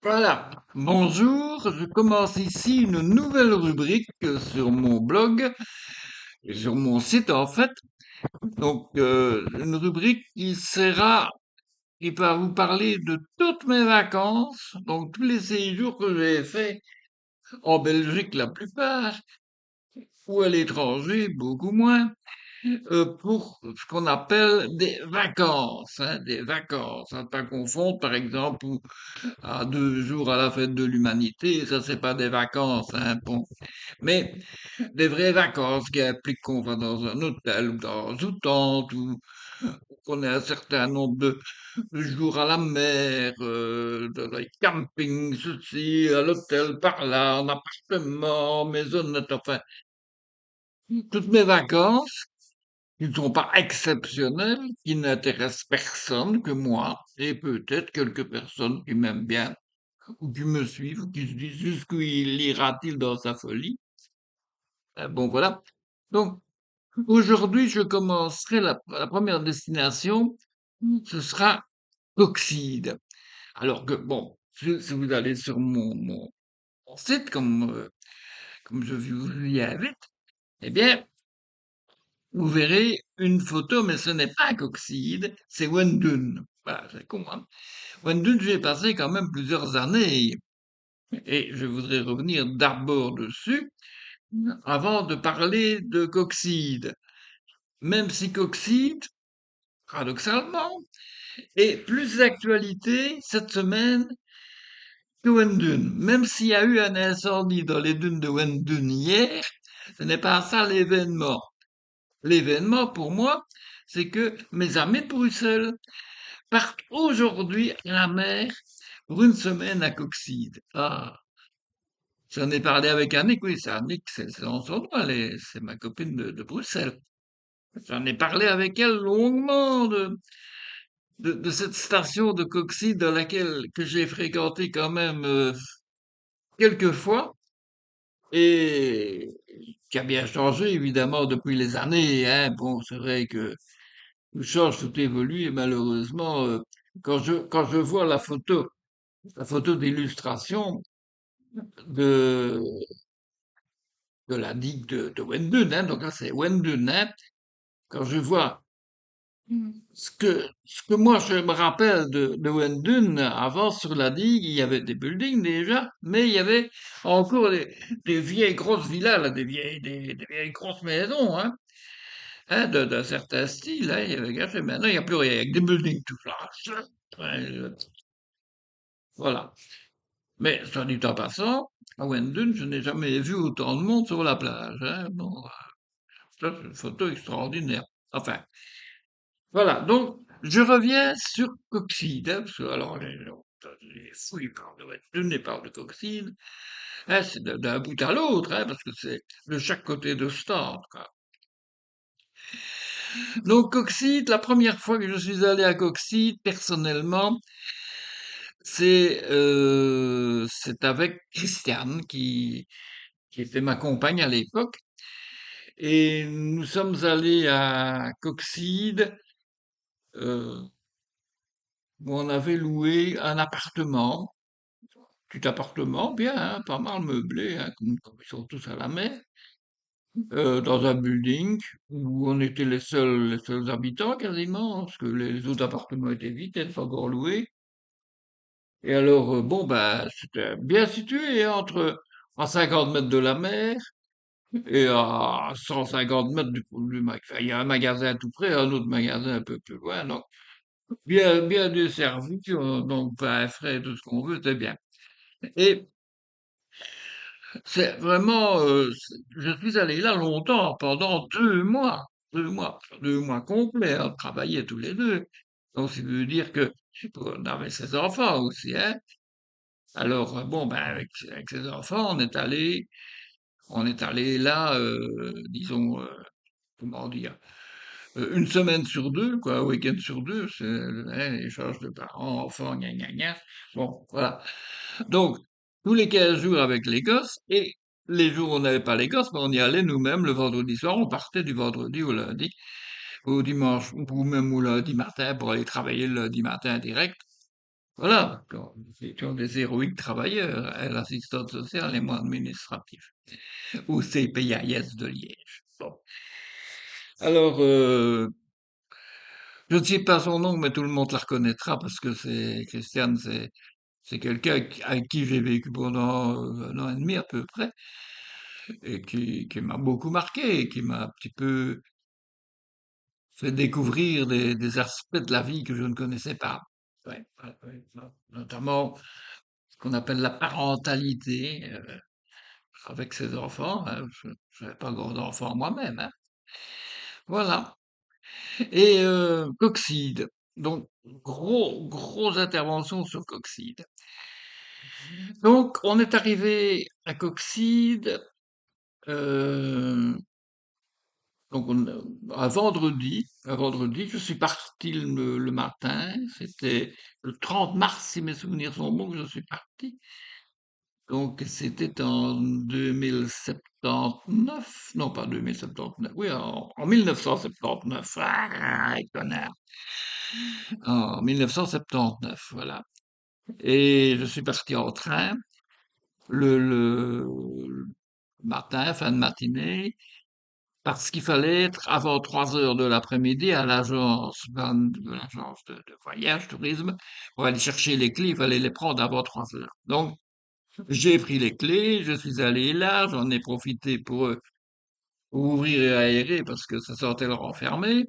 Voilà, bonjour, je commence ici une nouvelle rubrique sur mon blog, et sur mon site en fait. Donc, une rubrique qui va vous parler de toutes mes vacances, donc tous les séjours que j'ai faits en Belgique la plupart, ou à l'étranger beaucoup moins, pour ce qu'on appelle des vacances, à ne pas confondre par exemple à 2 jours à la fête de l'humanité, ça c'est pas des vacances, hein, bon. Mais des vraies vacances qui impliquent qu'on va dans un hôtel ou dans une tente ou qu'on ait un certain nombre de jours à la mer, dans les campings, ceci, à l'hôtel, par là, en appartement, maisonnette, enfin, toutes mes vacances qui ne sont pas exceptionnelles, qui n'intéressent personne que moi et peut-être quelques personnes qui m'aiment bien ou qui me suivent, ou qui se disent jusqu'où il ira-t-il dans sa folie. Bon, voilà. Donc, aujourd'hui, je commencerai la première destination, ce sera Coxide. Alors que, bon, si vous allez sur mon site, comme je vous y invite, eh bien, vous verrez une photo, mais ce n'est pas Coxide, c'est Wendun. Voilà, c'est con, hein. Wendun, j'y ai passé quand même plusieurs années, et je voudrais revenir d'abord dessus, avant de parler de Coxide. Même si Coxide, paradoxalement, est plus d'actualité cette semaine que Wendun. Même s'il y a eu un incendie dans les dunes de Wendun hier, ce n'est pas ça l'événement. L'événement, pour moi, c'est que mes amis de Bruxelles partent aujourd'hui à la mer pour une semaine à Coxide. Ah, j'en ai parlé avec Annick, oui, c'est Annick, c'est en son nom, c'est ma copine de Bruxelles. J'en ai parlé avec elle longuement de cette station de Coxide dans laquelle que j'ai fréquenté quand même quelques fois et qui a bien changé évidemment depuis les années. Hein. Bon, c'est vrai que tout change, tout évolue et malheureusement, quand je vois la photo d'illustration de de la digue de Wendun, hein, donc là c'est Wendun, hein, quand je vois ce que moi je me rappelle de Wendun, avant sur la digue, il y avait des buildings déjà, mais il y avait encore des vieilles grosses villas, là, des vieilles grosses maisons, d'un certain style, hein, il y avait gaffe, maintenant il n'y a plus rien, avec des buildings tout flash. Ouais, voilà. Mais, soit dit en passant, à Wendun, je n'ai jamais vu autant de monde sur la plage, hein. Bon, ça, c'est une photo extraordinaire. Enfin, voilà, donc je reviens sur Coxide, hein, parce que alors les fouilles parlent de Western et parlent de Coxide, hein, c'est d'un bout à l'autre, hein, parce que c'est de chaque côté de Stade, quoi. Donc Coxide, la première fois que je suis allé à Coxide, personnellement, c'est avec Christiane qui était ma compagne à l'époque, et nous sommes allés à Coxide. euh, où on avait loué un appartement. Petit appartement, bien, hein, pas mal meublé, hein, comme ils sont tous à la mer, dans un building où on était les seuls habitants quasiment, parce que les autres appartements étaient vides, étaient encore loués. Et alors, bon, ben, c'était bien situé, hein, à 50 mètres de la mer et à 150 mètres du magasin. Enfin, il y a un magasin tout près, un autre magasin un peu plus loin, donc bien, bien desservi, donc pain frais, tout ce qu'on veut, c'est bien. Et c'est vraiment, je suis allé là longtemps, pendant 2 mois, 2 mois complets, à travailler tous les deux. Donc, ça veut dire que on avait ses enfants aussi, hein. Alors, bon, ben, avec ses enfants, on est allé là, disons, comment dire, une semaine sur deux, quoi, un week-end sur deux, c'est hein, échange de parents, enfants, gna gna gna. Bon, voilà. Donc, tous les 15 jours avec les gosses, et les jours où on n'avait pas les gosses, ben, on y allait nous-mêmes le vendredi soir, on partait du vendredi au lundi, au dimanche, ou même au lundi matin pour aller travailler le lundi matin direct. Voilà, nous étions des héroïques travailleurs, elle assistante sociale et moi administratif, au CPAS de Liège. Bon. Alors, je ne sais pas son nom, mais tout le monde la reconnaîtra parce que c'est Christiane, c'est quelqu'un avec qui j'ai vécu pendant 1 an et demi à peu près et qui m'a beaucoup marqué, et qui m'a un petit peu fait découvrir des aspects de la vie que je ne connaissais pas. Ouais, ouais, ouais, notamment ce qu'on appelle la parentalité avec ses enfants, hein. Je n'avais pas grand d'enfants moi-même, hein. Voilà. Et Coxide. Donc, grosse intervention sur Coxide. Donc, on est arrivé à Coxide, euh, donc un vendredi, je suis parti le matin, c'était le 30 mars, si mes souvenirs sont bons, que je suis parti. Donc, c'était en 2079, non pas 2079, oui, en 1979, ah, connard, en 1979, voilà. Et je suis parti en train le matin, fin de matinée, parce qu'il fallait être avant 3 heures de l'après-midi à l'agence de voyage, tourisme, pour aller chercher les clés, il fallait les prendre avant 3 heures. Donc, j'ai pris les clés, je suis allé là, j'en ai profité pour ouvrir et aérer parce que ça sentait le renfermé.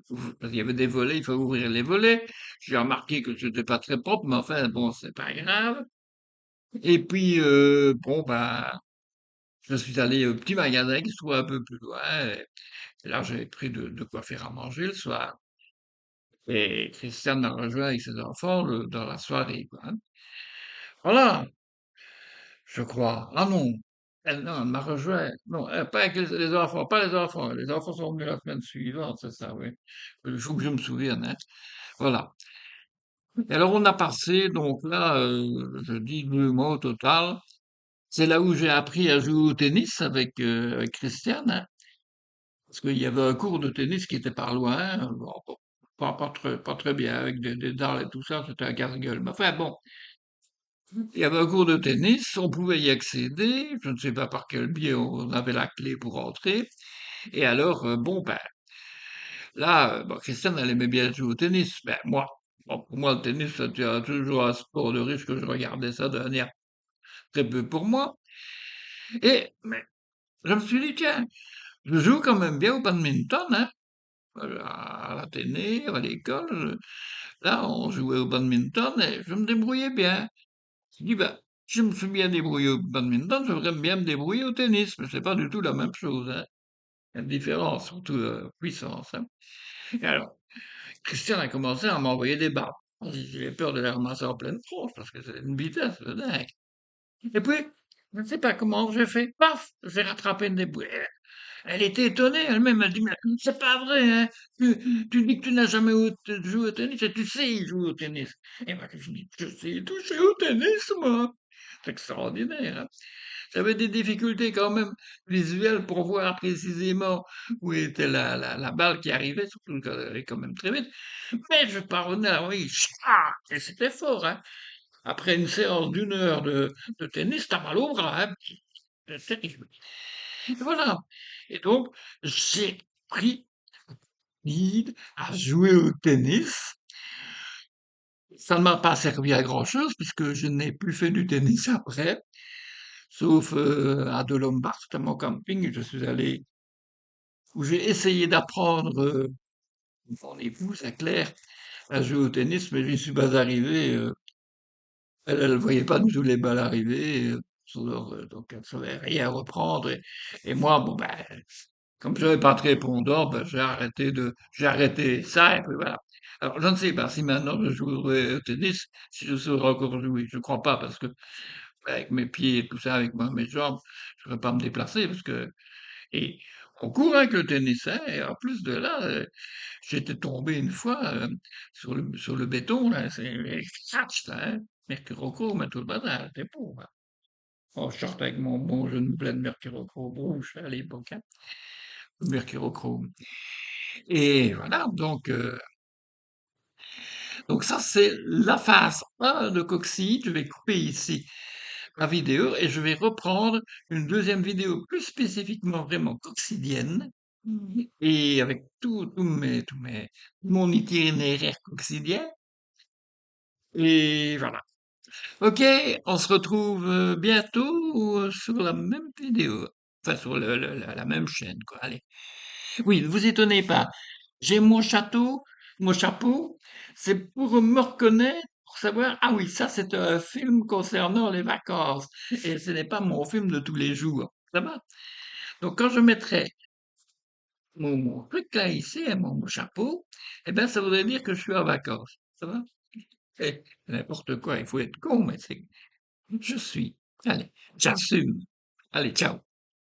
Parce qu'il y avait des volets, il faut ouvrir les volets. J'ai remarqué que c'était pas très propre, mais enfin, bon, c'est pas grave. Et puis, bon, bah, je suis allé au petit magasin qui se trouve un peu plus loin. Et là, j'ai pris de quoi faire à manger le soir. Et Christiane m'a rejoint avec ses enfants dans la soirée, quoi, hein. Voilà, je crois. Ah non, non, elle m'a rejoint. Non, pas avec les enfants, pas les enfants. Les enfants sont venus la semaine suivante, c'est ça, oui. Il faut que je me souvienne, hein. Voilà. Et alors, on a passé, donc là, je dis 2 mois au total. C'est là où j'ai appris à jouer au tennis avec Christiane, hein. Parce qu'il y avait un cours de tennis qui était pas loin, bon, pas très bien, avec des dalles et tout ça, c'était un casse-gueule. Mais enfin bon, il y avait un cours de tennis, on pouvait y accéder, je ne sais pas par quel biais on avait la clé pour entrer. Et alors, bon, ben, là, bon, Christiane, elle aimait bien jouer au tennis. Ben, moi, bon, pour moi, le tennis, c'était toujours un sport de riche que je regardais ça d'un air très peu pour moi. Mais je me suis dit, tiens, je joue quand même bien au badminton, hein. À la télé, à l'école, là, on jouait au badminton et je me débrouillais bien. Je dis, ben, je me suis bien débrouillé au badminton, j'aimerais bien me débrouiller au tennis, mais c'est pas du tout la même chose, hein. Il y a une différence, surtout puissance, hein. Et alors, Christian a commencé à m'envoyer des balles. J'ai peur de les ramasser en pleine tronche parce que c'est une vitesse de dingue. Et puis, je ne sais pas comment j'ai fait, paf, j'ai rattrapé une des boules. Elle était étonnée, elle-même, elle dit, mais c'est pas vrai, hein. Tu dis que tu n'as jamais joué au tennis et tu sais jouer au tennis. Et moi, je dis, je sais toucher au tennis, moi. C'est extraordinaire, hein. J'avais des difficultés quand même visuelles pour voir précisément où était la balle qui arrivait, surtout qu'elle allait quand même très vite. Mais je parvenais à, oui, et c'était fort, hein. Après une séance d'1 heure de tennis, t'as mal au bras, hein. C'est terrible. Et voilà. Et donc, j'ai pris guide à jouer au tennis. Ça ne m'a pas servi à grand-chose puisque je n'ai plus fait du tennis après, sauf à de Lombard, à mon camping, je suis allé, où j'ai essayé d'apprendre mon épouse, à Claire, à jouer au tennis, mais je n'y suis pas arrivé. Elle ne voyait pas du tout les balles arriver, donc elle ne savait rien reprendre. Et moi, bon ben, comme je n'avais pas de répondant, ben, j'ai arrêté ça, et puis voilà. Alors, je ne sais pas si maintenant je jouerai au tennis, si je saurai encore jouer. Je crois pas, parce que avec mes pieds et tout ça, avec mes jambes, je ne vais pas me déplacer, et on court avec le tennis, hein, et en plus de là, j'étais tombé une fois sur le béton, là, c'est scratch, ça, hein, mercurochrome et tout le bazar, c'était beau, hein. Oh, je sortais avec mon bon genou plein de mercurochrome rouge à l'époque, hein, mercurochrome. Et voilà, donc, Donc ça, c'est la phase 1 de Coccyide. Je vais couper ici ma vidéo et je vais reprendre une deuxième vidéo plus spécifiquement vraiment coccydienne et avec mon itinéraire coccydien. Et voilà. Ok, on se retrouve bientôt sur la même vidéo. Enfin, sur la même chaîne, quoi. Allez. Oui, ne vous étonnez pas. J'ai mon chapeau, c'est pour me reconnaître, pour savoir, ah oui, ça c'est un film concernant les vacances. Et ce n'est pas mon film de tous les jours. Ça va? Donc quand je mettrai mon truc là ici, hein, mon chapeau, eh ben ça voudrait dire que je suis en vacances. Ça va? Eh, n'importe quoi, il faut être con, mais c'est, je suis. Allez, j'assume. Allez, ciao.